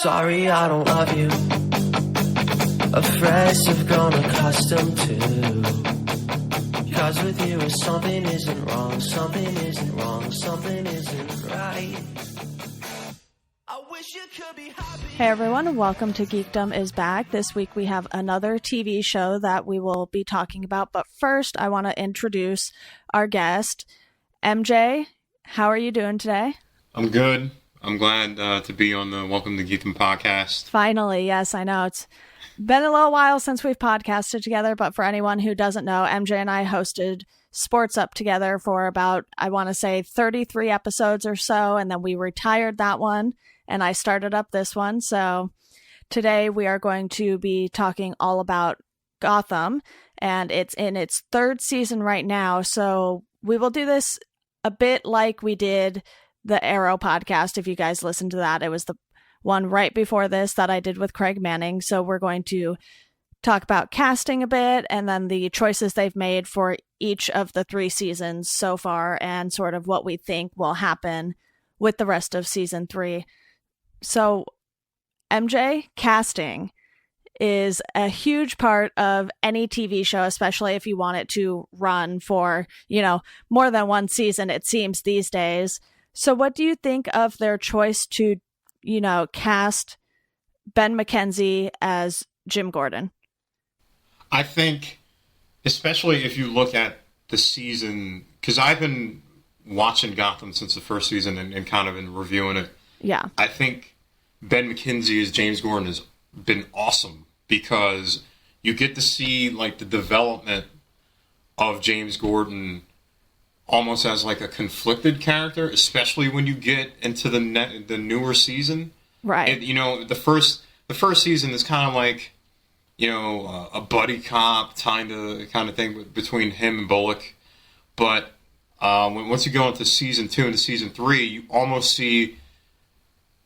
Sorry, I don't love you. Afraid I've grown accustomed to. Cause with you something isn't wrong, something isn't wrong, something isn't right. I wish you could be happy. Hey everyone, welcome to Geekdom is back. This week we have another TV show that we will be talking about, but first I want to introduce our guest, MJ. How are you doing today? I'm good. I'm glad to be on the Welcome to Geekdom podcast. Finally, yes, I know. It's been a little while since we've podcasted together, but for anyone who doesn't know, MJ and I hosted Sports Up together for about, I want to say, 33 episodes or so, and then we retired that one, and I started up this one. So today we are going to be talking all about Gotham, and it's in its third season right now, so we will do this a bit like we did the Arrow podcast. If you guys listened to that, it was the one right before this that I did with Craig Manning. So we're going to talk about casting a bit and then the choices they've made for each of the 3 seasons so far and sort of what we think will happen with the rest of season 3. So MJ, casting is a huge part of any TV show, especially if you want it to run for, more than one season, it seems these days. So what do you think of their choice to, cast Ben McKenzie as Jim Gordon? I think, especially if you look at the season, because I've been watching Gotham since the first season and kind of been reviewing it. Yeah. I think Ben McKenzie as James Gordon has been awesome because you get to see like the development of James Gordon almost as like a conflicted character, especially when you get into the newer season. Right. The first season is kind of like, a buddy cop kind of thing between him and Bullock. But once you go into season 2 and season 3, you almost see,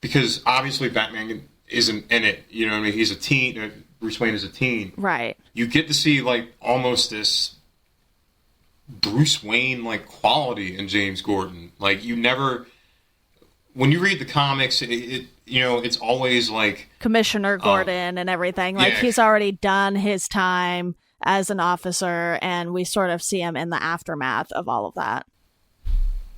because obviously Batman isn't in it. You know what I mean? He's a teen. Bruce Wayne is a teen. Right. You get to see like almost this Bruce Wayne like quality in James Gordon. Like you never, when you read the comics, it's always like Commissioner Gordon and everything. Like he's already done his time as an officer, and we sort of see him in the aftermath of all of that.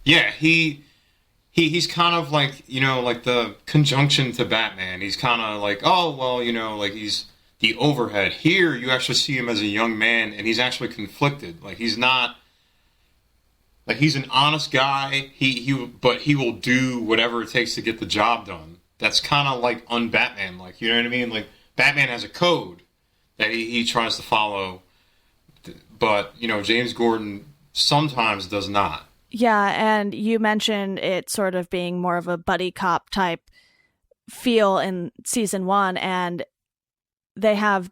Yeah, he's kind of like like the conjunction to Batman. He's kind of like, oh well, like he's the overhead. Here you actually see him as a young man, and he's actually conflicted. Like he's not. Like he's an honest guy, but he will do whatever it takes to get the job done. That's kind of like un-Batman, like, you know what I mean? Like Batman has a code that he tries to follow, but James Gordon sometimes does not. Yeah, and you mentioned it sort of being more of a buddy cop type feel in season 1, and they have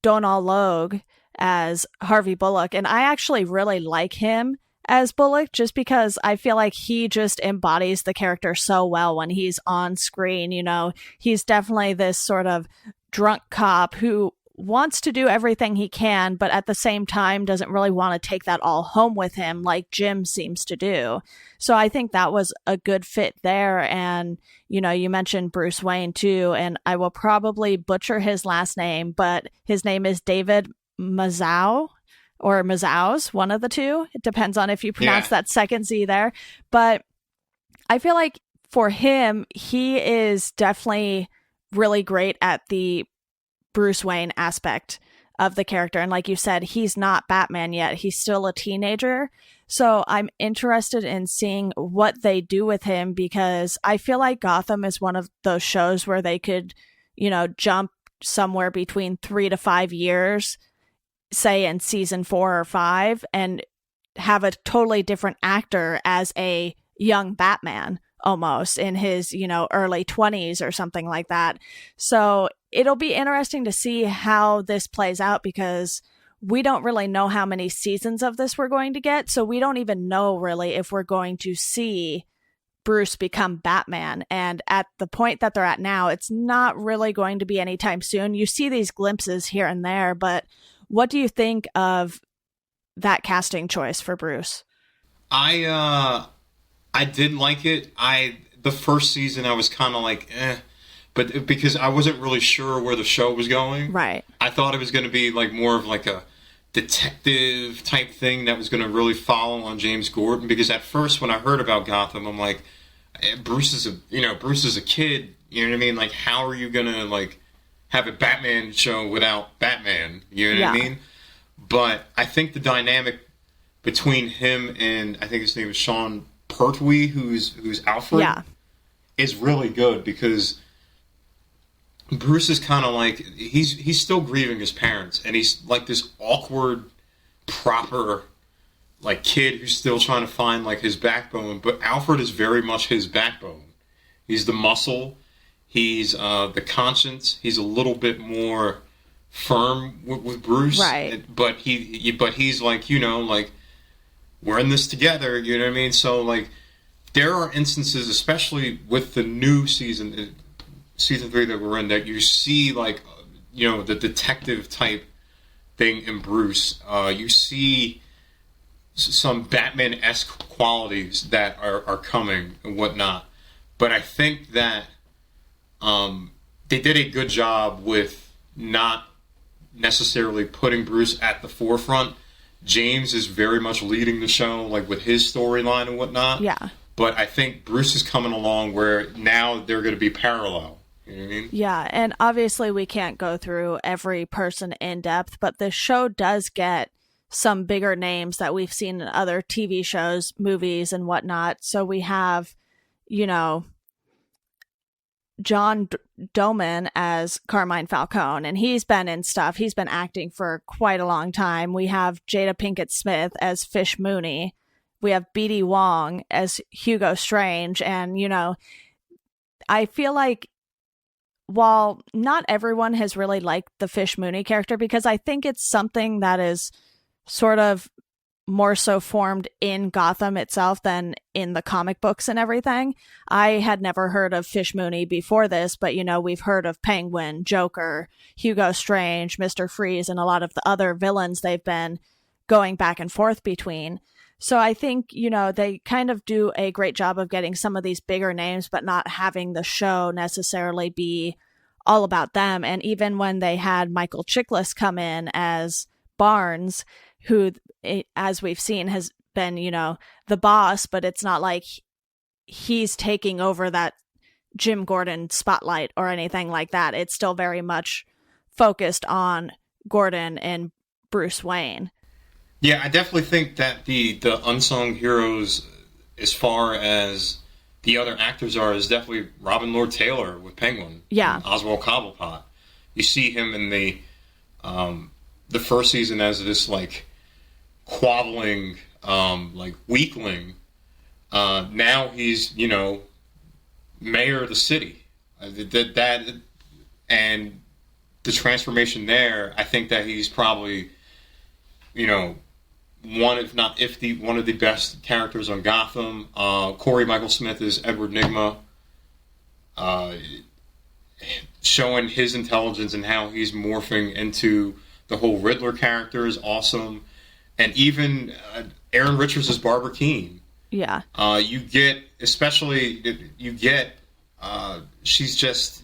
Donal Logue as Harvey Bullock, and I actually really like him as Bullock, just because I feel like he just embodies the character so well when he's on screen. He's definitely this sort of drunk cop who wants to do everything he can, but at the same time doesn't really want to take that all home with him like Jim seems to do. So I think that was a good fit there. And, you mentioned Bruce Wayne too, and I will probably butcher his last name, but his name is David Mazouz. Or Mazouz, one of the two. It depends on if you pronounce that second Z there. But I feel like for him, he is definitely really great at the Bruce Wayne aspect of the character. And like you said, he's not Batman yet. He's still a teenager. So I'm interested in seeing what they do with him, because I feel like Gotham is one of those shows where they could, jump somewhere between 3 to 5 years, say in season 4 or 5, and have a totally different actor as a young Batman, almost in his, early 20s or something like that. So it'll be interesting to see how this plays out, because we don't really know how many seasons of this we're going to get. So we don't even know really if we're going to see Bruce become Batman. And at the point that they're at now, it's not really going to be anytime soon. You see these glimpses here and there, but what do you think of that casting choice for Bruce? I did like it. The first season I was kind of like, but because I wasn't really sure where the show was going. Right. I thought it was going to be like more of like a detective type thing that was going to really follow on James Gordon. Because at first, when I heard about Gotham, I'm like, Bruce is a kid. You know what I mean? Like, how are you going to like have a Batman show without Batman? You know what I mean? But I think the dynamic between him and I think his name is Sean Pertwee, who's Alfred, is really good because Bruce is kind of like he's still grieving his parents, and he's like this awkward, proper like kid who's still trying to find like his backbone. But Alfred is very much his backbone. He's the muscle. He's the conscience. He's a little bit more firm with Bruce, right? But he's like like we're in this together. You know what I mean? So like there are instances, especially with the new season 3 that we're in, that you see like the detective type thing in Bruce. You see some Batman-esque qualities that are coming and whatnot. But I think that they did a good job with not necessarily putting Bruce at the forefront. James is very much leading the show, like with his storyline and whatnot. Yeah. But I think Bruce is coming along where now they're going to be parallel. You know what I mean? Yeah, and obviously we can't go through every person in depth, but the show does get some bigger names that we've seen in other TV shows, movies, and whatnot. So we have, John Doman as Carmine Falcone, and he's been in stuff. He's been acting for quite a long time. We have Jada Pinkett Smith as Fish Mooney. We have B.D. Wong as Hugo Strange. And, I feel like while not everyone has really liked the Fish Mooney character, because I think it's something that is sort of more so formed in Gotham itself than in the comic books and everything. I had never heard of Fish Mooney before this, but we've heard of Penguin, Joker, Hugo Strange, Mr. Freeze, and a lot of the other villains they've been going back and forth between. So I think, they kind of do a great job of getting some of these bigger names, but not having the show necessarily be all about them. And even when they had Michael Chiklis come in as Barnes, who, as we've seen, has been, the boss, but it's not like he's taking over that Jim Gordon spotlight or anything like that. It's still very much focused on Gordon and Bruce Wayne. Yeah, I definitely think that the unsung heroes, as far as the other actors are, is definitely Robin Lord Taylor with Penguin. Yeah. And Oswald Cobblepot. You see him in the first season as this like quabbling like weakling. Now he's mayor of the city. That and the transformation there. I think that he's probably one of the best characters on Gotham. Corey Michael Smith is Edward Nygma, showing his intelligence and how he's morphing into the whole Riddler character is awesome. And even Aaron Richards is Barbara Keene. Yeah. You get she's just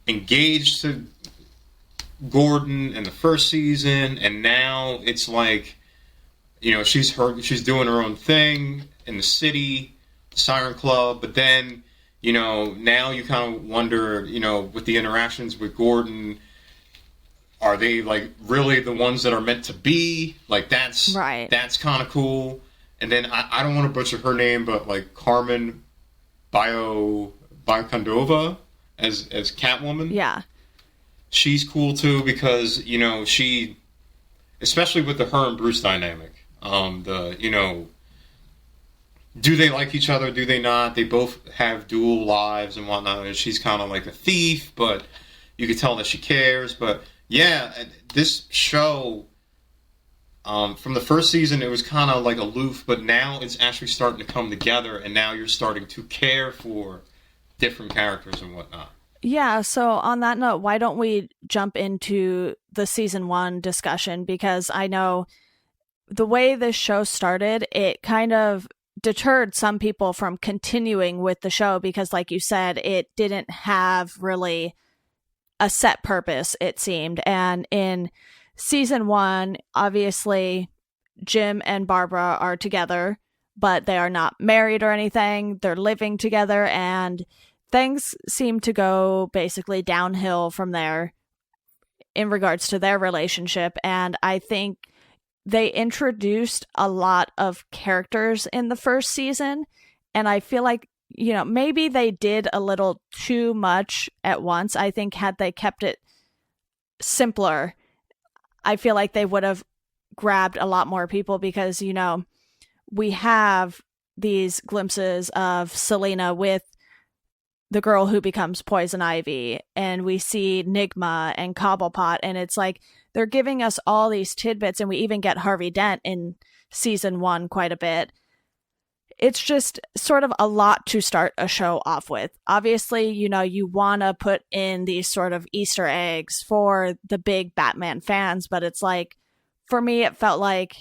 engaged to Gordon in the first season, and now it's like she's doing her own thing in the city, Siren Club, but then now you kind of wonder with the interactions with Gordon, are they like really the ones that are meant to be? Like that's right. That's kind of cool. And then I don't want to butcher her name, but like Carmen Biocondova as Catwoman. Yeah. She's cool too because she, especially with the her and Bruce dynamic, do they like each other? Do they not? They both have dual lives and whatnot. And she's kind of like a thief, but you can tell that she cares. But yeah, this show, from the first season, it was kind of like aloof, but now it's actually starting to come together, and now you're starting to care for different characters and whatnot. Yeah, so on that note, why don't we jump into the season 1 discussion? Because I know the way this show started, it kind of deterred some people from continuing with the show because, like you said, it didn't have really a set purpose, it seemed. And in season 1, obviously, Jim and Barbara are together, but they are not married or anything. They're living together, and things seem to go basically downhill from there in regards to their relationship. And I think they introduced a lot of characters in the first season, and I feel like, maybe they did a little too much at once. I think had they kept it simpler, I feel like they would have grabbed a lot more people because, we have these glimpses of Selena with the girl who becomes Poison Ivy, and we see Nigma and Cobblepot, and it's like they're giving us all these tidbits, and we even get Harvey Dent in season 1 quite a bit. It's just sort of a lot to start a show off with. Obviously, you want to put in these sort of Easter eggs for the big Batman fans, but it's like, for me, it felt like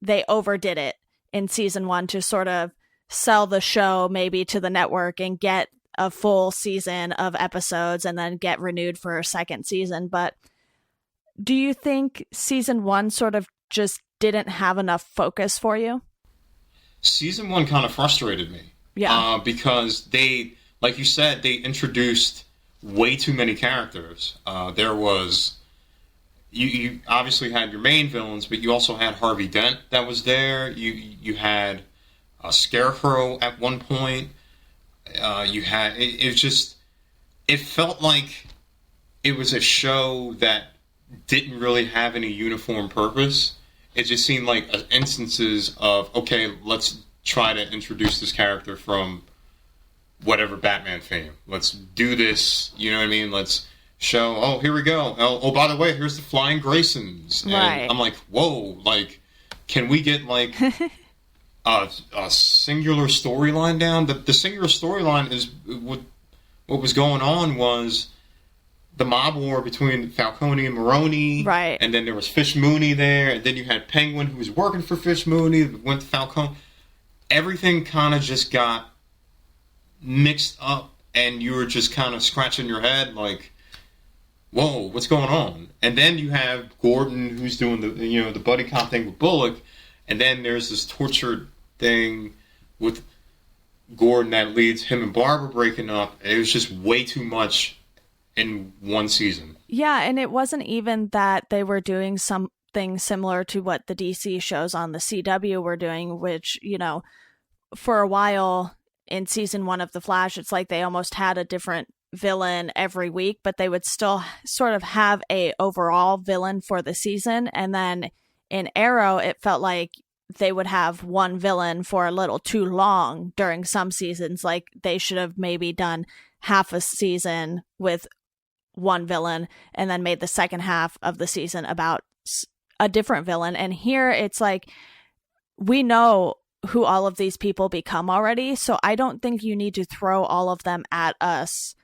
they overdid it in season 1 to sort of sell the show maybe to the network and get a full season of episodes and then get renewed for a second season. But do you think season 1 sort of just didn't have enough focus for you? Season 1 kind of frustrated me. Yeah. Because they, like you said, they introduced way too many characters. There was, you obviously had your main villains, but you also had Harvey Dent that was there. You had a Scarecrow at one point. You had, it felt like it was a show that didn't really have any uniform purpose. It just seemed like instances of, okay, let's try to introduce this character from whatever Batman fame. Let's do this, you know what I mean? Let's show, oh, here we go. Oh, by the way, here's the Flying Graysons. And right. I'm like, whoa, like, can we get, like, a singular storyline down? The singular storyline is, what was going on was the mob war between Falcone and Maroni. Right. And then there was Fish Mooney there. And then you had Penguin, who was working for Fish Mooney, went to Falcone. Everything kind of just got mixed up, and you were just kind of scratching your head like, whoa, what's going on? And then you have Gordon, who's doing the buddy cop thing with Bullock. And then there's this tortured thing with Gordon that leads him and Barbara breaking up. It was just way too much in one season. Yeah, and it wasn't even that they were doing something similar to what the DC shows on the CW were doing, which, for a while in season 1 of The Flash, it's like they almost had a different villain every week, but they would still sort of have a overall villain for the season. And then in Arrow, it felt like they would have one villain for a little too long during some seasons. Like they should have maybe done half a season with one villain and then made the second half of the season about a different villain. And here it's like, we know who all of these people become already, so I don't think you need to throw all of them at us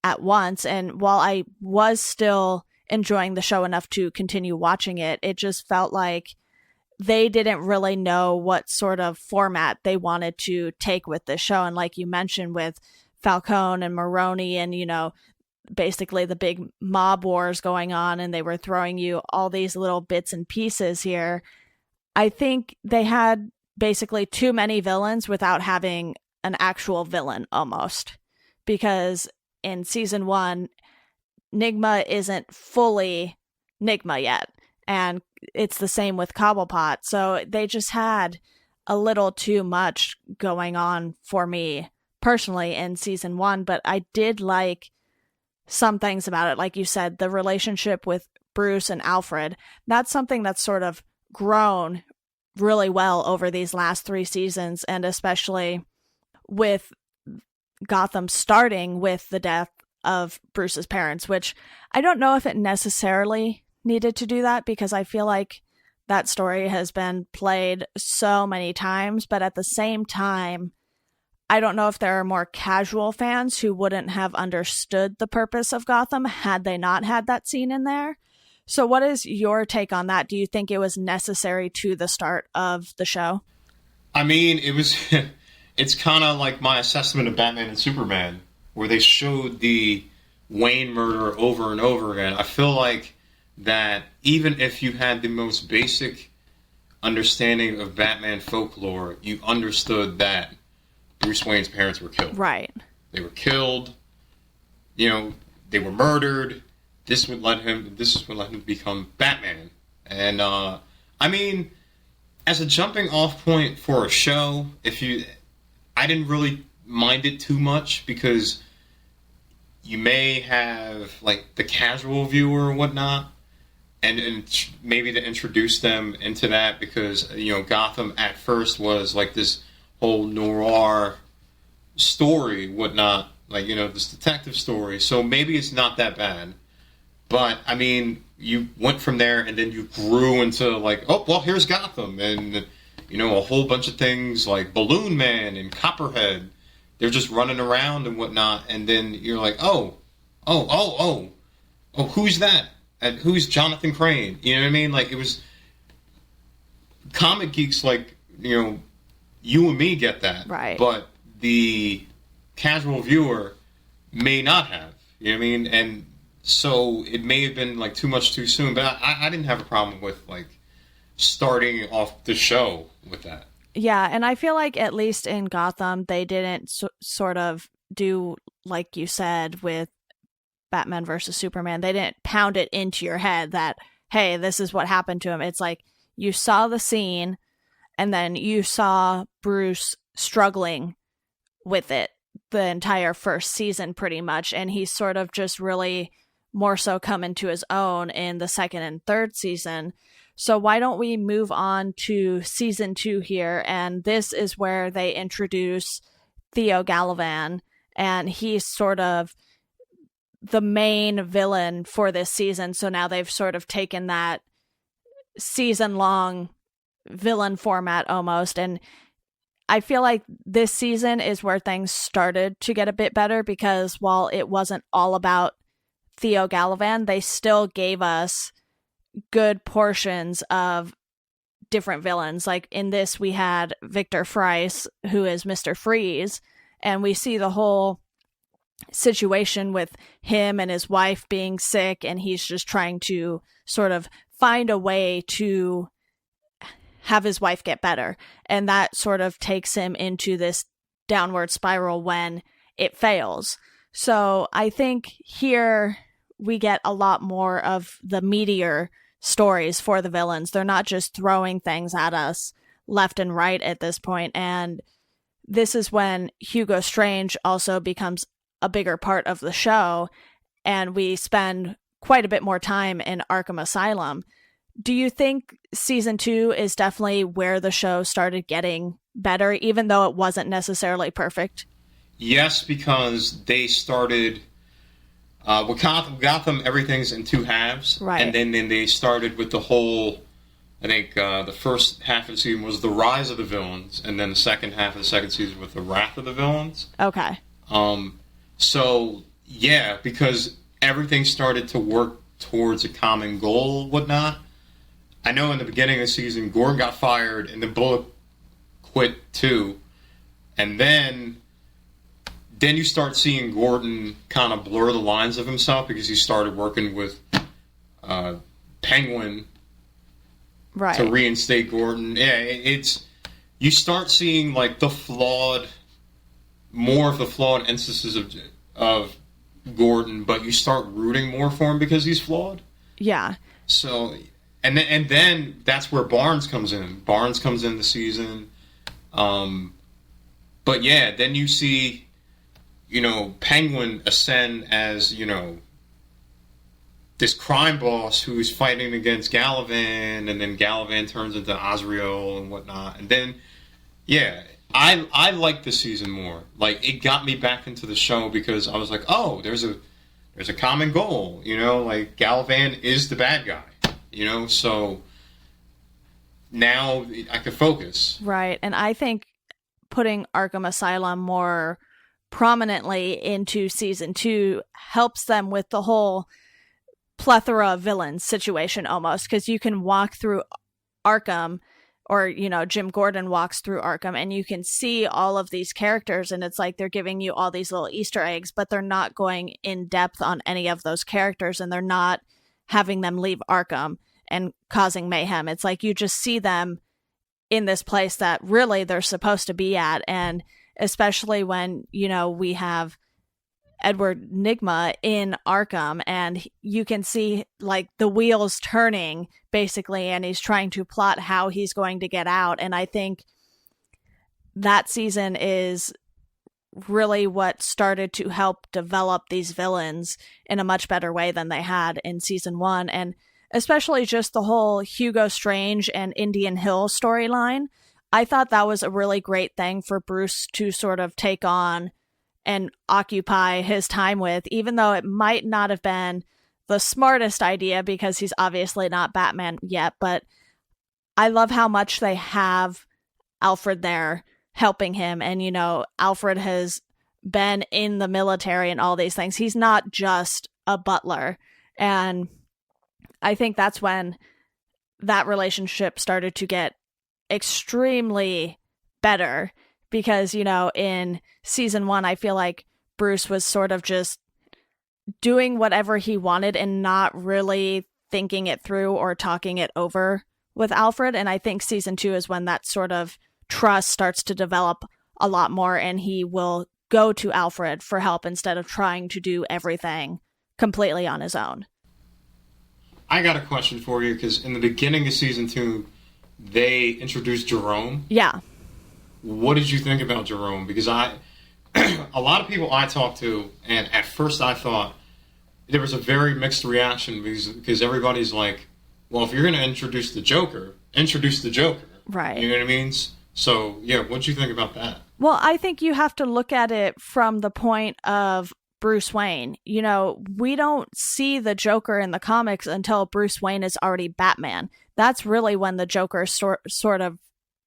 at once. And while I was still enjoying the show enough to continue watching it, it just felt like they didn't really know what sort of format they wanted to take with this show. And like you mentioned with Falcone and Maroni and, basically the big mob wars going on, and they were throwing you all these little bits and pieces here. I think they had basically too many villains without having an actual villain almost, because in season 1, Nigma isn't fully Nigma yet. And it's the same with Cobblepot. So they just had a little too much going on for me personally in season 1, but I did like some things about it. Like you said, the relationship with Bruce and Alfred, that's something that's sort of grown really well over these last 3 seasons, and especially with Gotham starting with the death of Bruce's parents, which I don't know if it necessarily needed to do that, because I feel like that story has been played so many times, but at the same time, I don't know if there are more casual fans who wouldn't have understood the purpose of Gotham had they not had that scene in there. So what is your take on that? Do you think it was necessary to the start of the show? I mean, it was. It's kind of like my assessment of Batman and Superman, where they showed the Wayne murder over and over again. I feel like that even if you had the most basic understanding of Batman folklore, you understood that Bruce Wayne's parents were killed. Right. They were killed. You know, they were murdered. This is what let him become Batman. And I mean, as a jumping off point for a show, I didn't really mind it too much because you may have like the casual viewer or whatnot, and maybe to introduce them into that because Gotham at first was like this whole noir story, whatnot, like this detective story. So maybe it's not that bad, but I mean, you went from there and then you grew into like, oh well, here's Gotham and a whole bunch of things like Balloon Man and Copperhead. They're just running around and whatnot, and then you're like, oh, who's that? And who's Jonathan Crane? You know what I mean? Like, it was comic geeks like, you and me get that. Right. But the casual viewer may not have. You know what I mean? And so it may have been like too much too soon, but I didn't have a problem with like starting off the show with that. Yeah, and I feel like at least in Gotham, they didn't sort of do, like you said, with Batman versus Superman. They didn't pound it into your head that, hey, this is what happened to him. It's like you saw the scene, and then you saw Bruce struggling with it the entire first season pretty much, and he's sort of just really more so come into his own in the second and third season. So why don't we move on to season 2 here? And this is where they introduce Theo Gallivan, and he's sort of the main villain for this season. So now they've sort of taken that season-long villain format almost, and I feel like this season is where things started to get a bit better because while it wasn't all about Theo Gallivan, they still gave us good portions of different villains. Like in this, we had Victor Fries, who is Mr. Freeze, and we see the whole situation with him and his wife being sick, and he's just trying to sort of find a way to have his wife get better. And that sort of takes him into this downward spiral when it fails. So I think here we get a lot more of the meatier stories for the villains. They're not just throwing things at us left and right at this point. And this is when Hugo Strange also becomes a bigger part of the show, and we spend quite a bit more time in Arkham Asylum. Do you think season 2 is definitely where the show started getting better, even though it wasn't necessarily perfect? Yes, because they started with Gotham, everything's in 2 halves. Right. And then they started with the whole, I think the first half of the season was the rise of the villains, and then the second half of the second season with the wrath of the villains. Okay. So, yeah, because everything started to work towards a common goal, whatnot. I know in the beginning of the season, Gordon got fired, and then Bullock quit too. And then you start seeing Gordon kind of blur the lines of himself because he started working with Penguin to reinstate Gordon. Yeah, you start seeing like more of the flawed instances of Gordon, but you start rooting more for him because he's flawed. Yeah. So, and then that's where Barnes comes in. Barnes comes in the season. But yeah, then you see, Penguin ascend as, this crime boss who's fighting against Gallivan, and then Gallivan turns into Azrael and whatnot. And then, yeah, I like this season more. Like, it got me back into the show because I was like, oh, there's a common goal, like Gallivan is the bad guy, so now I can focus. Right. And I think putting Arkham Asylum more prominently into season 2 helps them with the whole plethora of villains situation almost, because you can walk through Arkham or, Jim Gordon walks through Arkham, and you can see all of these characters, and it's like they're giving you all these little Easter eggs, but they're not going in depth on any of those characters, and they're not having them leave Arkham and causing mayhem. It's like you just see them in this place that really they're supposed to be at. And especially when, we have Edward Nygma in Arkham, and you can see like the wheels turning basically, and he's trying to plot how he's going to get out. And I think that season is really what started to help develop these villains in a much better way than they had in season 1. And especially just the whole Hugo Strange and Indian Hill storyline. I thought that was a really great thing for Bruce to sort of take on and occupy his time with, even though it might not have been the smartest idea because he's obviously not Batman yet. But I love how much they have Alfred there helping him. And, Alfred has been in the military and all these things. He's not just a butler. And I think that's when that relationship started to get extremely better because, in season 1, I feel like Bruce was sort of just doing whatever he wanted and not really thinking it through or talking it over with Alfred. And I think season 2 is when that sort of trust starts to develop a lot more, and he will go to Alfred for help instead of trying to do everything completely on his own. I got a question for you, because in the beginning of season 2, they introduced Jerome. Yeah. What did you think about Jerome? Because a lot of people I talked to, and at first I thought there was a very mixed reaction because everybody's like, well, if you're going to introduce the Joker, introduce the Joker. Right. You know what I mean? So, yeah, what did you think about that? Well, I think you have to look at it from the point of Bruce Wayne. We don't see the Joker in the comics until Bruce Wayne is already Batman. That's really when the Joker sort of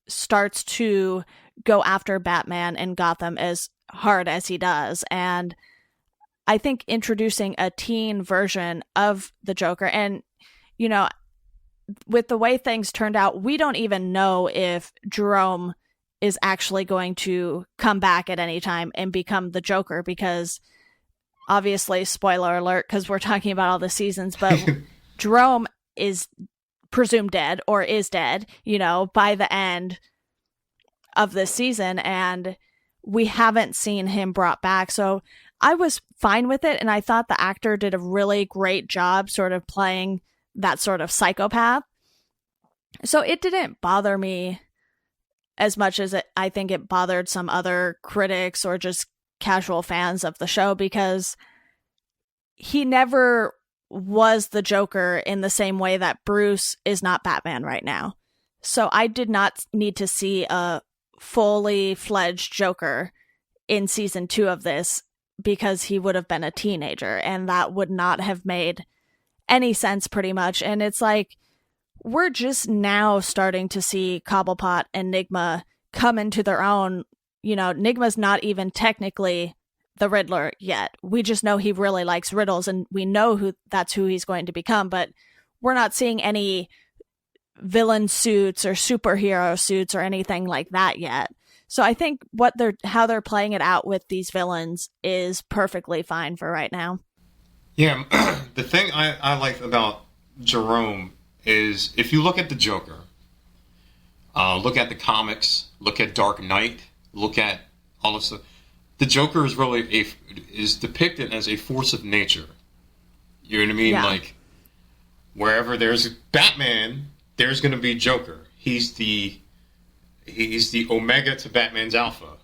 starts to go after Batman and Gotham as hard as he does. And I think introducing a teen version of the Joker, and, with the way things turned out, we don't even know if Jerome is actually going to come back at any time and become the Joker, because obviously, spoiler alert, because we're talking about all the seasons, but Jerome is presumed dead, or is dead, by the end of this season, and we haven't seen him brought back. So I was fine with it, and I thought the actor did a really great job sort of playing that sort of psychopath. So it didn't bother me as much as I think it bothered some other critics or just casual fans of the show, because he never was the Joker in the same way that Bruce is not Batman right now. So I did not need to see a fully fledged Joker in season 2 of this, because he would have been a teenager, and that would not have made any sense pretty much. And it's like, we're just now starting to see Cobblepot and Nygma come into their own. Nygma's not even technically the Riddler yet. We just know he really likes riddles, and we know that's who he's going to become, but we're not seeing any villain suits or superhero suits or anything like that yet. So I think how they're playing it out with these villains is perfectly fine for right now. Yeah, the thing I like about Jerome is, if you look at the Joker, look at the comics, look at Dark Knight, look at all this stuff, the Joker is really is depicted as a force of nature. You know what I mean? Yeah. Like, wherever there's Batman, there's going to be Joker. He's the Omega to Batman's Alpha.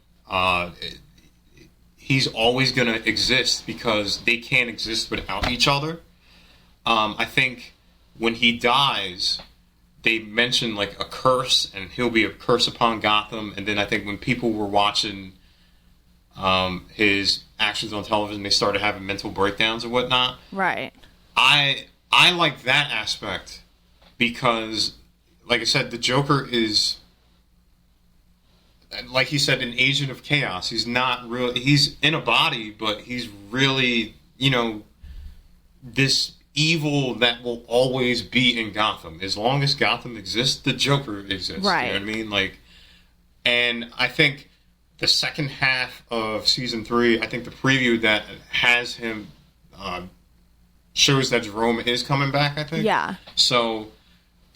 He's always going to exist because they can't exist without each other. I think when he dies, they mention like a curse, and he'll be a curse upon Gotham. And then I think when people were watching his actions on television, they started having mental breakdowns and whatnot. Right. I like that aspect because, like I said, the Joker is, like he said, an agent of chaos. He's not really, he's in a body, but he's really, this evil that will always be in Gotham. As long as Gotham exists, the Joker exists. Right. You know what I mean? Like, and I think the second half of season 3, I think the preview that has him shows that Jerome is coming back, I think. Yeah. So,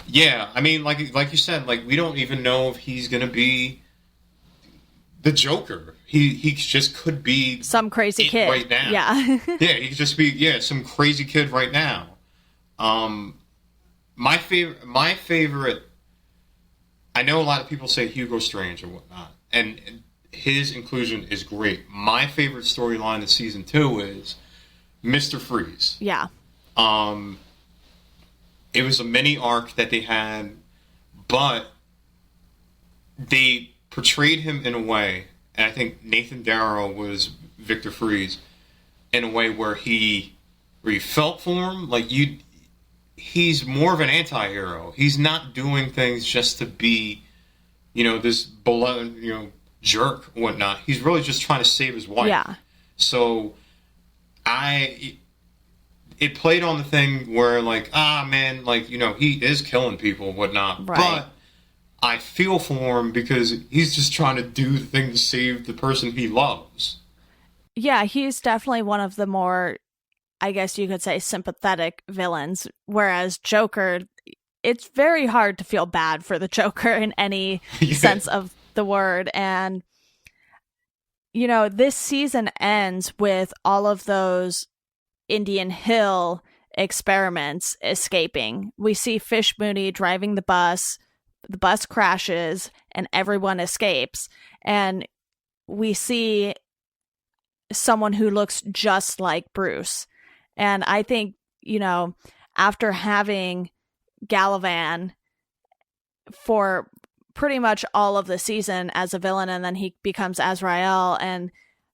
yeah, I mean, like you said, like, we don't even know if he's going to be the Joker. He just could be some crazy kid right now. Yeah. Yeah, he could just be some crazy kid right now. My favorite. I know a lot of people say Hugo Strange or whatnot, and his inclusion is great. My favorite storyline of season 2 is Mr. Freeze. Yeah. It was a mini arc that they had, but they portrayed him in a way, and I think Nathan Darrow was Victor Freeze, in a way where you felt for him, like he's more of an anti-hero. He's not doing things just to be, this beloved, jerk or whatnot. He's really just trying to save his wife. Yeah. So it played on the thing where, like, man, like, he is killing people and whatnot. Right. But I feel for him because he's just trying to do the thing to save the person he loves. Yeah, he's definitely one of the more, I guess you could say, sympathetic villains. Whereas Joker, it's very hard to feel bad for the Joker in any sense of the word. And, this season ends with all of those Indian Hill experiments escaping. We see Fish Mooney driving the bus crashes, and everyone escapes. And we see someone who looks just like Bruce. And I think, after having Galavan for pretty much all of the season as a villain, and then he becomes Azrael, and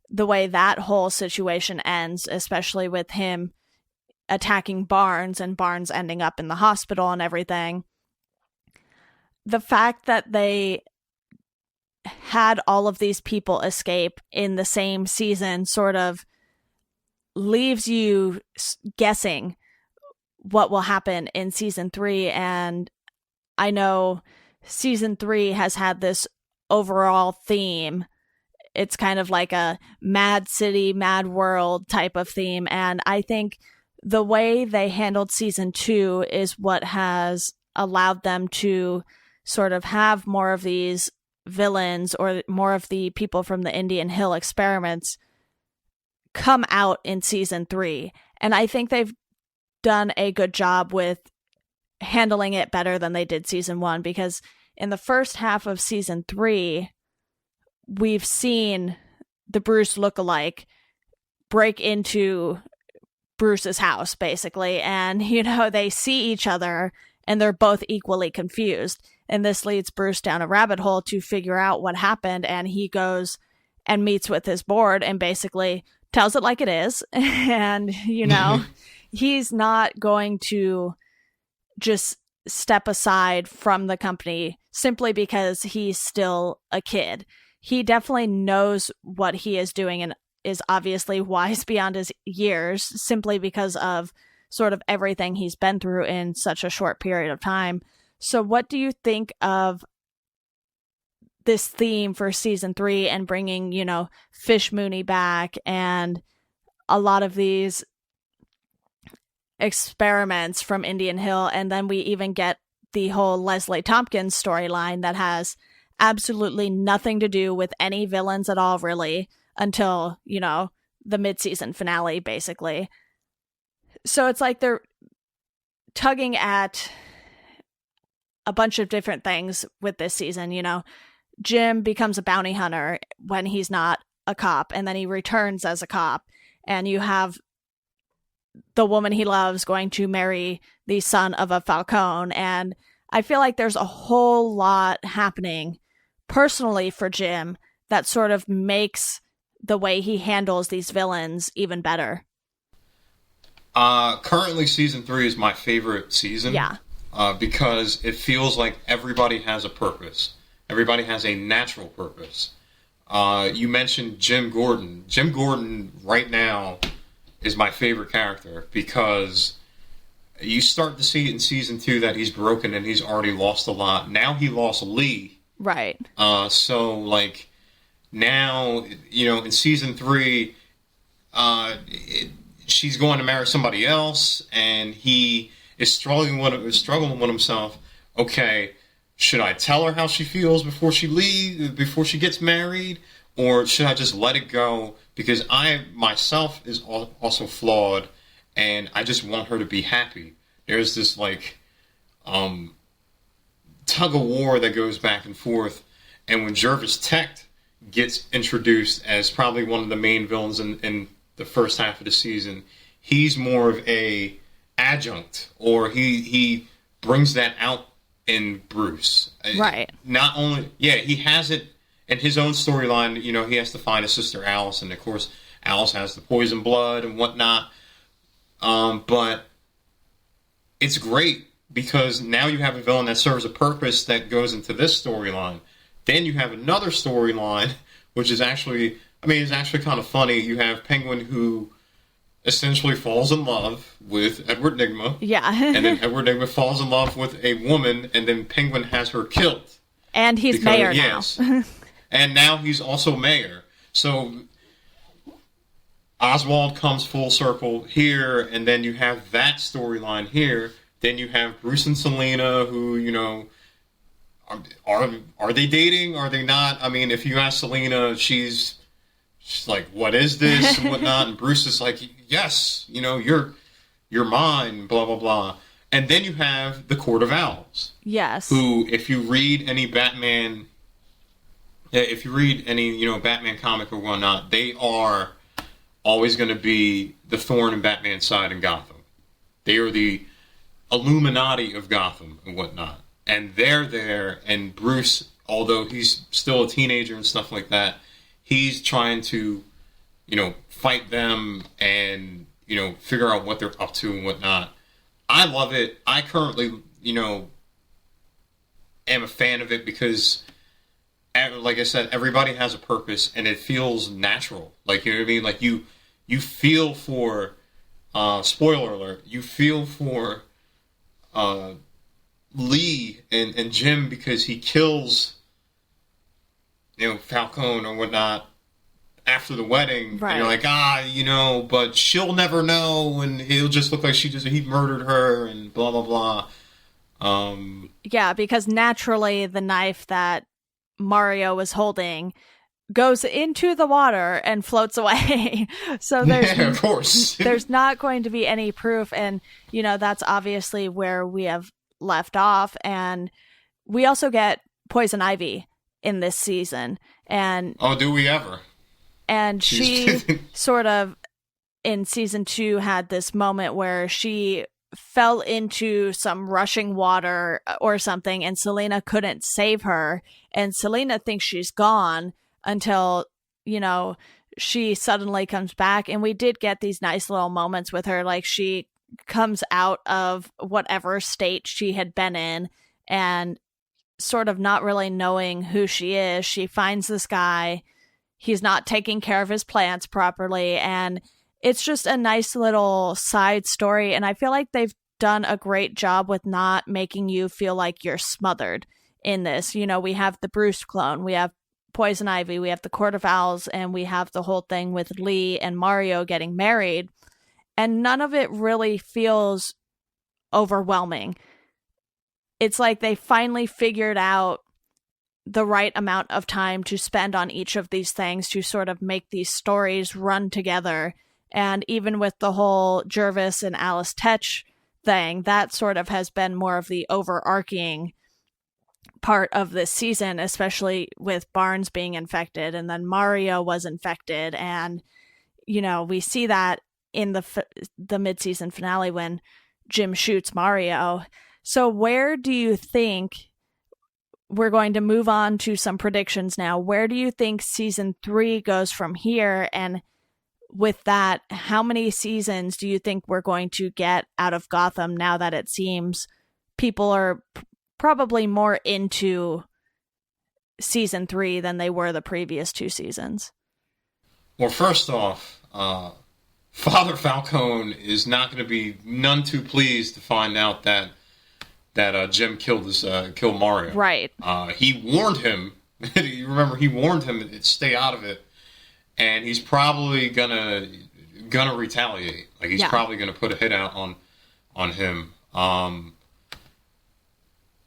the way that whole situation ends, especially with him attacking Barnes and Barnes ending up in the hospital and everything. The fact that they had all of these people escape in the same season sort of leaves you guessing what will happen in season 3. And I know season 3 has had this overall theme. It's kind of like a Mad City, Mad World type of theme. And I think the way they handled season 2 is what has allowed them to sort of have more of these villains or more of the people from the Indian Hill experiments come out in season 3. And I think they've done a good job with handling it better than they did season 1, because in the first half of season 3, we've seen the Bruce lookalike break into Bruce's house, basically. And, they see each other and they're both equally confused. And this leads Bruce down a rabbit hole to figure out what happened. And he goes and meets with his board and basically tells it like it is. And, he's not going to just step aside from the company simply because he's still a kid. He definitely knows what he is doing and is obviously wise beyond his years simply because of sort of everything he's been through in such a short period of time. So what do you think of this theme for season 3 and bringing, Fish Mooney back and a lot of these experiments from Indian Hill? And then we even get the whole Leslie Tompkins storyline that has absolutely nothing to do with any villains at all, really, until, the mid-season finale, basically. So it's like they're tugging at a bunch of different things with this season. Jim becomes a bounty hunter when he's not a cop, and then he returns as a cop. And you have the woman he loves going to marry the son of a Falcone. And I feel like there's a whole lot happening personally for Jim that sort of makes the way he handles these villains even better. Currently, season 3 is my favorite season. Yeah. Because it feels like everybody has a purpose. Everybody has a natural purpose. You mentioned Jim Gordon. Jim Gordon right now is my favorite character because You start to see it in season 2 that he's broken and he's already lost a lot. Now he lost Lee. Right. So, like, now, in season 3, she's going to marry somebody else, and he is struggling with himself. Okay, should I tell her how she feels before she gets married, or should I just let it go? Because I myself is also flawed, and I just want her to be happy. There's this like tug of war that goes back and forth, and when Jervis Tech gets introduced as probably one of the main villains in the first half of the season, he's more of a adjunct, or he brings that out in Bruce. Right. Not only, he has it in his own storyline. He has to find his sister Alice, and of course Alice has the poison blood and whatnot. But it's great because now you have a villain that serves a purpose that goes into this storyline. Then you have another storyline, which is actually, it's actually kind of funny. You have Penguin, who essentially falls in love with Edward Nygma. Yeah. And then Edward Nygma falls in love with a woman, and then Penguin has her killed. And he's mayor now. And now he's also mayor. So Oswald comes full circle here, and then you have that storyline here. Then you have Bruce and Selena, who, are they dating? Are they not? If you ask Selena, she's like, what is this and whatnot? And Bruce is like, yes, you're mine, blah, blah, blah. And then you have the Court of Owls. Yes. Who, if you read any Batman, Batman comic or whatnot, they are always going to be the thorn in Batman's side in Gotham. They are the Illuminati of Gotham and whatnot. And they're there, and Bruce, although he's still a teenager and stuff like that, he's trying to, fight them and, figure out what they're up to and whatnot. I love it. I currently, am a fan of it because, like I said, everybody has a purpose, and it feels natural. Like, you know what I mean? Like, you feel for, spoiler alert, you feel for Lee and Jim because he kills, Falcone or whatnot after the wedding. Right. And you're like, but she'll never know, and it'll just look like he murdered her and blah, blah, blah. Yeah, because naturally the knife that Mario was holding goes into the water and floats away. So of course. There's not going to be any proof. And, that's obviously where we have left off. And we also get Poison Ivy in this season. And oh, do we ever? And she sort of in season 2 had this moment where she fell into some rushing water or something, and Selena couldn't save her. And Selena thinks she's gone until, she suddenly comes back. And we did get these nice little moments with her. Like, she comes out of whatever state she had been in and sort of not really knowing who she is. She finds this guy. He's not taking care of his plants properly. And it's just a nice little side story. And I feel like they've done a great job with not making you feel like you're smothered in this. We have the Bruce clone, we have Poison Ivy, we have the Court of Owls, and we have the whole thing with Lee and Mario getting married. And none of it really feels overwhelming. It's like they finally figured out the right amount of time to spend on each of these things to sort of make these stories run together. And even with the whole Jervis and Alice Tetch thing, that sort of has been more of the overarching part of this season, especially with Barnes being infected, and then Mario was infected. And, we see that in the mid-season finale when Jim shoots Mario. So where do you think, we're going to move on to some predictions now, where do you think season 3 goes from here? And with that, how many seasons do you think we're going to get out of Gotham now that it seems people are probably more into season 3 than they were the previous 2 seasons? Well, first off, Father Falcone is not going to be none too pleased to find out that Jim killed Mario. Right. He warned him. You remember, he warned him to stay out of it, and he's probably gonna retaliate. Like, he's probably gonna put a hit out on him.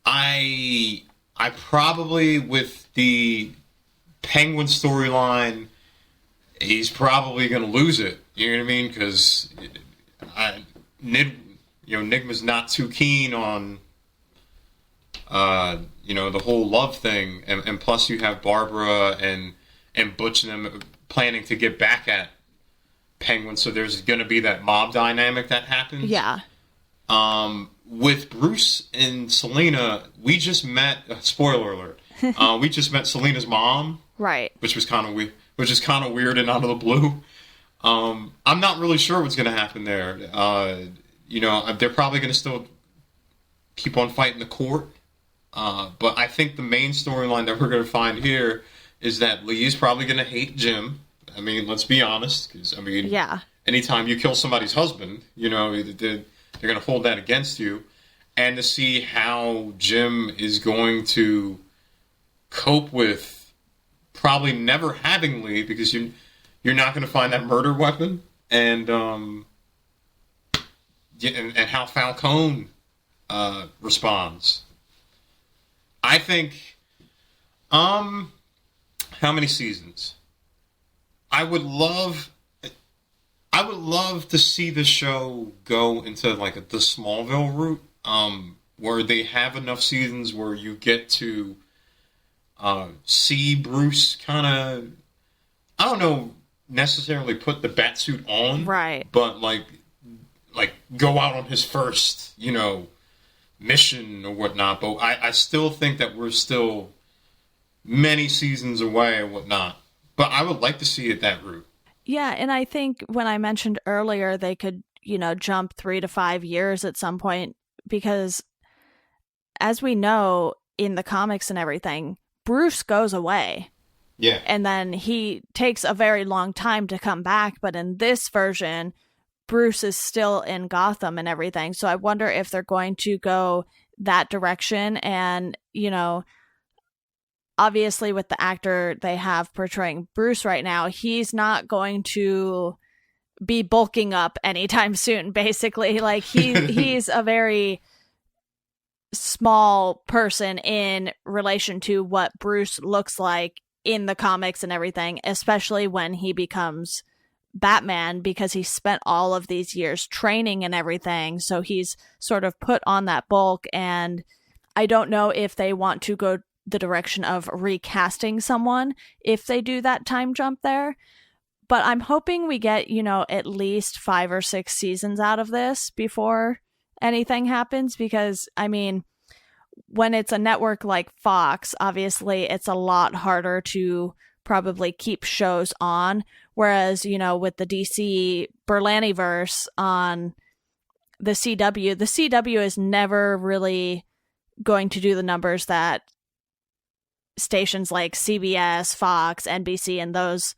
I probably, with the Penguin storyline, he's probably gonna lose it. You know what I mean? Because Nigma's not too keen on the whole love thing, and plus you have Barbara and Butch and them planning to get back at Penguin, so there's going to be that mob dynamic that happens. Yeah. With Bruce and Selena, we just met. Spoiler alert. We just met Selena's mom. Right. Which was kind of weird. Which is kind of weird and out of the blue. I'm not really sure what's going to happen there. They're probably going to still keep on fighting the court. But I think the main storyline that we're going to find here is that Lee is probably going to hate Jim. I mean, let's be honest. Because, anytime you kill somebody's husband, they're going to hold that against you. And to see how Jim is going to cope with probably never having Lee, because you're not going to find that murder weapon. And how Falcone responds. I think, how many seasons? I would love to see the show go into like the Smallville route, where they have enough seasons where you get to see Bruce kind of, I don't know, necessarily put the batsuit on, right? But like go out on his first, mission or whatnot. But I still think that we're still many seasons away and whatnot. But I would like to see it that route. Yeah, and I think when I mentioned earlier they could, jump 3 to 5 years at some point, because as we know in the comics and everything, Bruce goes away. Yeah. And then he takes a very long time to come back, but in this version, Bruce is still in Gotham and everything. So I wonder if they're going to go that direction. And, obviously with the actor they have portraying Bruce right now, he's not going to be bulking up anytime soon, basically. Like, he's a very small person in relation to what Bruce looks like in the comics and everything, especially when he becomes Batman, because he spent all of these years training and everything. So he's sort of put on that bulk, and I don't know if they want to go the direction of recasting someone if they do that time jump there. But I'm hoping we get, at least 5 or 6 seasons out of this before anything happens, because, I mean, when it's a network like Fox, obviously it's a lot harder to probably keep shows on. Whereas, with the DC Berlantiverse on the CW is never really going to do the numbers that stations like CBS, Fox, NBC, and those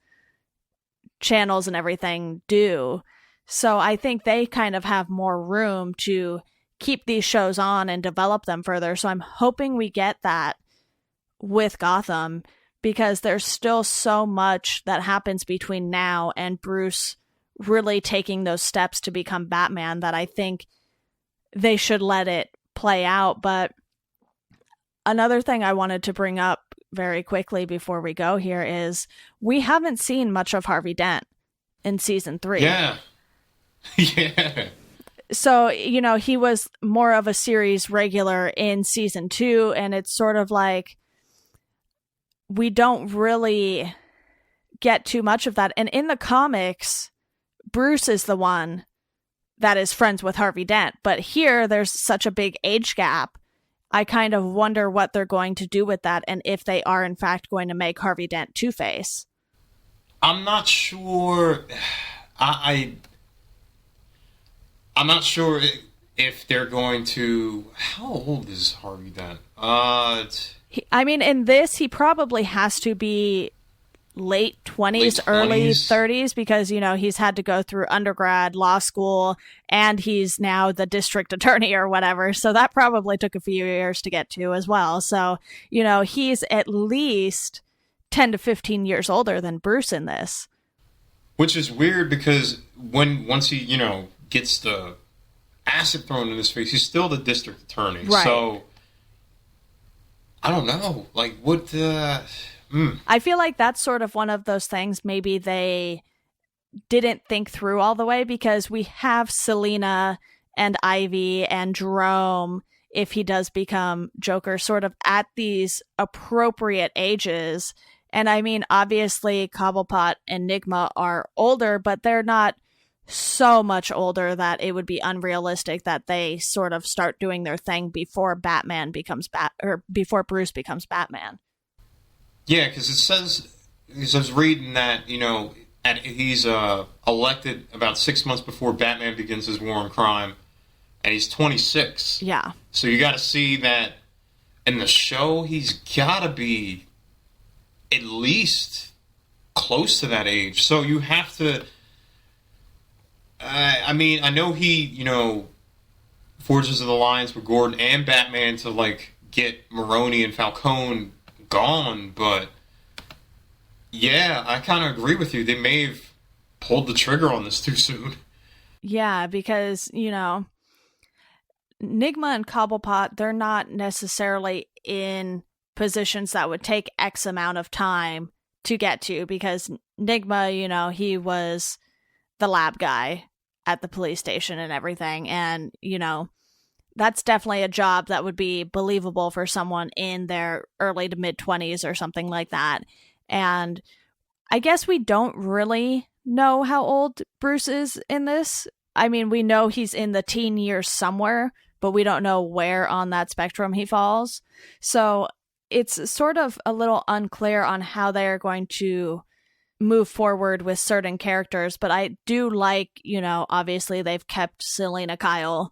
channels and everything do. So I think they kind of have more room to keep these shows on and develop them further. So I'm hoping we get that with Gotham, because there's still so much that happens between now and Bruce really taking those steps to become Batman that I think they should let it play out. But another thing I wanted to bring up very quickly before we go here is we haven't seen much of Harvey Dent in season 3. Yeah. Yeah. So, he was more of a series regular in season 2, and it's sort of like we don't really get too much of that. And in the comics, Bruce is the one that is friends with Harvey Dent. But here, there's such a big age gap. I kind of wonder what they're going to do with that, and if they are, in fact, going to make Harvey Dent Two-Face. I'm not sure. I'm not sure if they're going to. How old is Harvey Dent? In this, he probably has to be late 20s, Late early 20s. 30s, because, he's had to go through undergrad, law school, and he's now the district attorney or whatever. So that probably took a few years to get to as well. So, he's at least 10 to 15 years older than Bruce in this. Which is weird because once he, gets the acid thrown in his face, he's still the district attorney. Right. So, I don't know. Like, what I feel like that's sort of one of those things maybe they didn't think through all the way, because we have Selina and Ivy and Jerome, if he does become Joker, sort of at these appropriate ages. And I mean, obviously, Cobblepot and Nigma are older, but they're not so much older that it would be unrealistic that they sort of start doing their thing before Batman becomes before Bruce becomes Batman. Yeah, because I was reading that, he's elected about 6 months before Batman begins his war on crime, and he's 26. Yeah. So you got to see that in the show, he's got to be at least close to that age. So you have to, I know he, forges the alliance with Gordon and Batman to, like, get Maroni and Falcone gone, but yeah, I kind of agree with you. They may have pulled the trigger on this too soon. Yeah, because, Nigma and Cobblepot, they're not necessarily in positions that would take X amount of time to get to, because Nigma, he was the lab guy at the police station and everything, and, that's definitely a job that would be believable for someone in their early to mid 20s or something like that. And I guess we don't really know how old Bruce is in this. I mean, we know he's in the teen years somewhere, but we don't know where on that spectrum he falls. So it's sort of a little unclear on how they are going to move forward with certain characters. But I do like, obviously they've kept Selina Kyle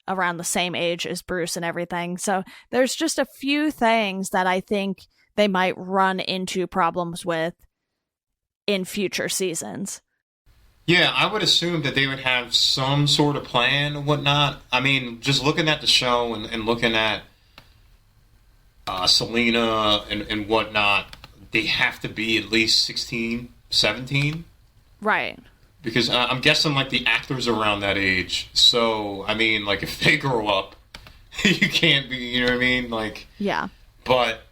around the same age as Bruce and everything. So there's just a few things that I think they might run into problems with in future seasons. Yeah, I would assume that they would have some sort of plan and whatnot. I mean, just looking at the show and looking at Selena and whatnot, they have to be at least 16, 17. Right. Because I'm guessing, like, the actors around that age. So, I mean, like, if they grow up, you can't be, you know what I mean? Like, yeah. But,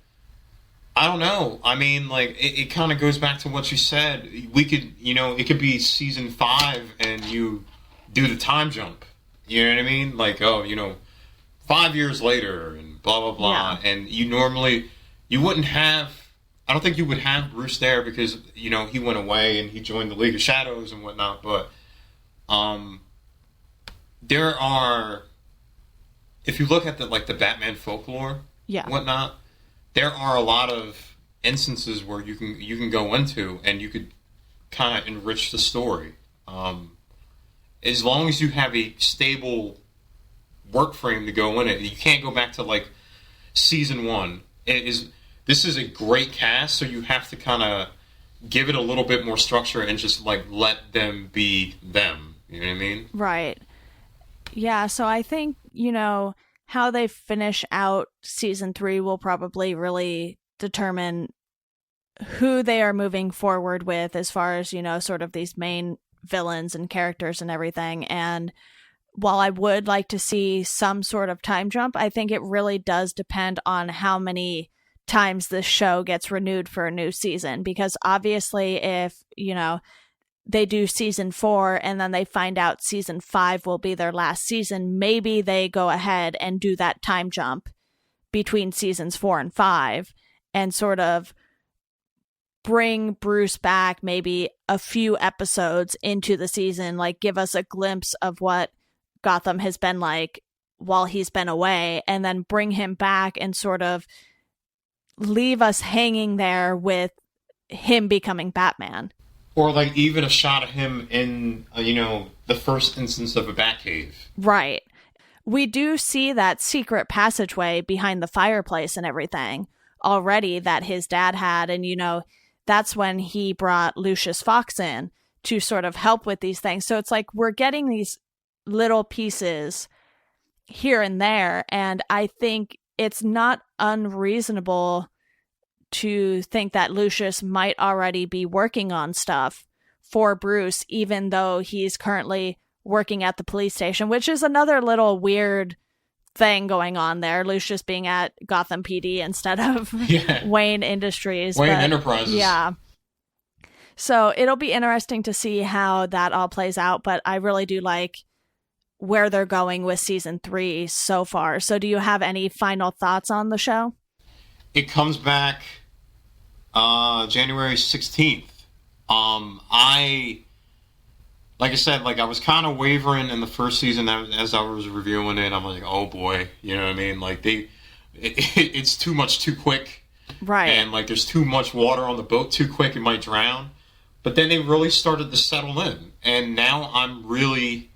I don't know. I mean, like, it kind of goes back to what you said. We could, it could be season 5 and you do the time jump. You know what I mean? Like, 5 years later and blah, blah, blah. Yeah. And you wouldn't have, I don't think you would have Bruce there because, he went away and he joined the League of Shadows and whatnot. But there are, if you look at the Batman folklore, whatnot, there are a lot of instances where you can go into and you could kind of enrich the story. As long as you have a stable work frame to go in it, you can't go back to season 1. This is a great cast, so you have to kind of give it a little bit more structure and just let them be them. You know what I mean? Right. Yeah, so I think, how they finish out season 3 will probably really determine who they are moving forward with as far as, sort of these main villains and characters and everything. And while I would like to see some sort of time jump, I think it really does depend on how many times this show gets renewed for a new season, because obviously if they do season 4 and then they find out season 5 will be their last season, maybe they go ahead and do that time jump between seasons 4 and 5 and sort of bring Bruce back maybe a few episodes into the season, give us a glimpse of what Gotham has been like while he's been away, and then bring him back and sort of leave us hanging there with him becoming Batman. Or even a shot of him in, the first instance of a Batcave. Right. We do see that secret passageway behind the fireplace and everything already that his dad had. And, that's when he brought Lucius Fox in to sort of help with these things. So it's like we're getting these little pieces here and there, and I think it's not unreasonable to think that Lucius might already be working on stuff for Bruce, even though he's currently working at the police station, which is another little weird thing going on there. Lucius being at Gotham PD instead of Wayne Industries. Wayne Enterprises. Yeah. So it'll be interesting to see how that all plays out, but I really do like where they're going with season 3 so far. So do you have any final thoughts on the show? It comes back January 16th. Like I said, like I was kind of wavering in the first season as I was reviewing it. I'm like, oh boy, you know what I mean? Like it's too much too quick. Right. And like there's too much water on the boat too quick, it might drown. But then they really started to settle in. And now I'm really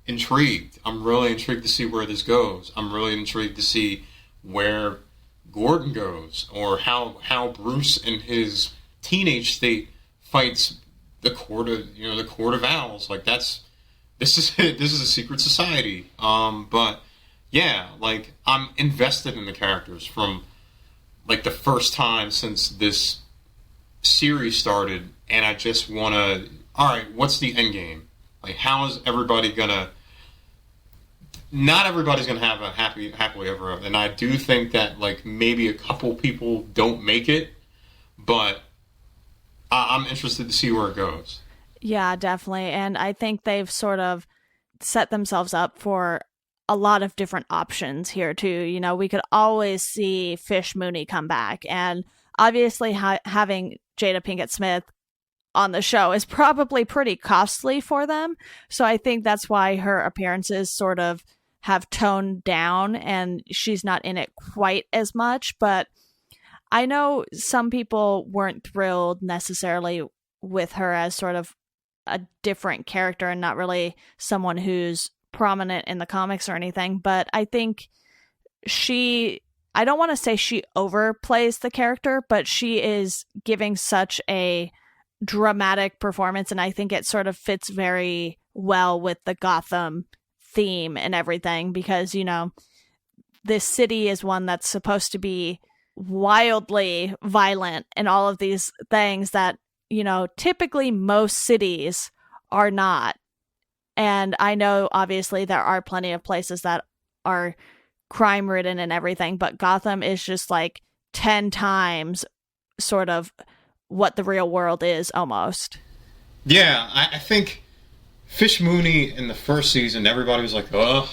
intrigued. I'm really intrigued to see where this goes. I'm really intrigued to see where Gordon goes, or how Bruce in his teenage state fights the court of owls. Like this is a secret society. But yeah, like I'm invested in the characters from like the first time since this series started, and I just want to. All right, what's the end game? Like, how is everybody gonna? Not everybody's gonna have a happily ever after, and I do think that like maybe a couple people don't make it, but I'm interested to see where it goes. Yeah, definitely, and I think they've sort of set themselves up for a lot of different options here too. You know, we could always see Fish Mooney come back, and obviously having Jada Pinkett Smith on the show is probably pretty costly for them. So I think that's why her appearances sort of have toned down and she's not in it quite as much. But I know some people weren't thrilled necessarily with her as sort of a different character and not really someone who's prominent in the comics or anything. But I think I don't want to say she overplays the character, but she is giving such a dramatic performance, and I think it sort of fits very well with the Gotham theme and everything, because you know this city is one that's supposed to be wildly violent and all of these things that, you know, typically most cities are not. And I know obviously there are plenty of places that are crime ridden and everything, but Gotham is just like 10 times sort of what the real world is almost. Yeah, I think Fish Mooney in the first season, everybody was like, oh,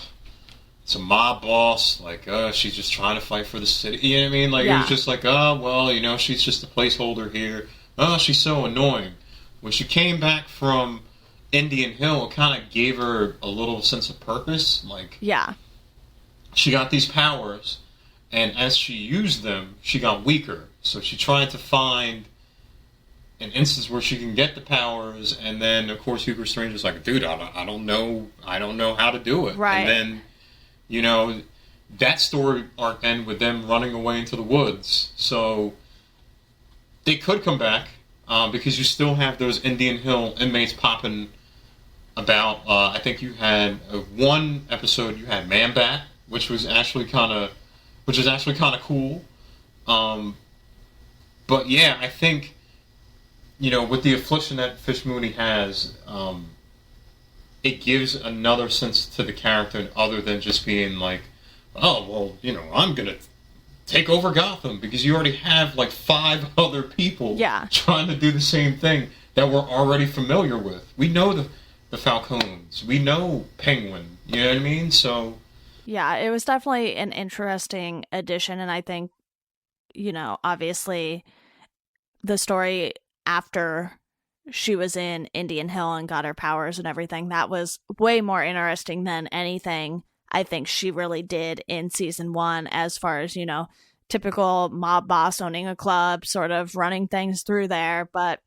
it's a mob boss. Like, she's just trying to fight for the city. You know what I mean? Like, It was just like, oh, well, you know, she's just a placeholder here. Oh, she's so annoying. When she came back from Indian Hill, it kind of gave her a little sense of purpose. Like, yeah, she got these powers, and as she used them, she got weaker. So she tried to find an instance where she can get the powers, and then of course Hugo Strange is like, dude, I don't know how to do it. Right. And then, you know, that story arc end with them running away into the woods. So they could come back because you still have those Indian Hill inmates popping about. I think you had one episode you had Man Bat, which was actually kind of cool. But yeah, I think, you know, with the affliction that Fish Mooney has, it gives another sense to the character other than just being like, oh, well, you know, I'm going to take over Gotham, because you already have like 5 other people trying to do the same thing that we're already familiar with. We know the Falcones. We know Penguin. You know what I mean? So yeah, it was definitely an interesting addition, and I think, you know, obviously the story after she was in Indian Hill and got her powers and everything, that was way more interesting than anything I think she really did in season 1, as far as, you know, typical mob boss owning a club, sort of running things through there. But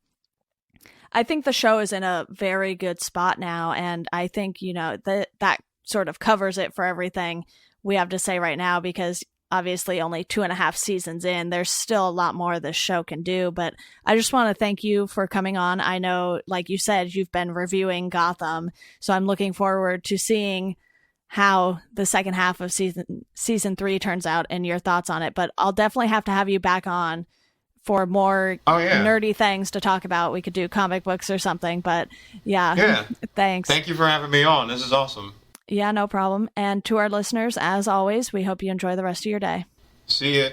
I think the show is in a very good spot now, and I think, you know, that sort of covers it for everything we have to say right now, because obviously only 2.5 seasons in. There's still a lot more this show can do, but I just want to thank you for coming on. I know, like you said, you've been reviewing Gotham, so I'm looking forward to seeing how the second half of season 3 turns out and your thoughts on it. But I'll definitely have to have you back on for more nerdy things to talk about. We could do comic books or something, but yeah. Thanks. Thank you for having me on. This is awesome. Yeah, no problem. And to our listeners, as always, we hope you enjoy the rest of your day. See ya.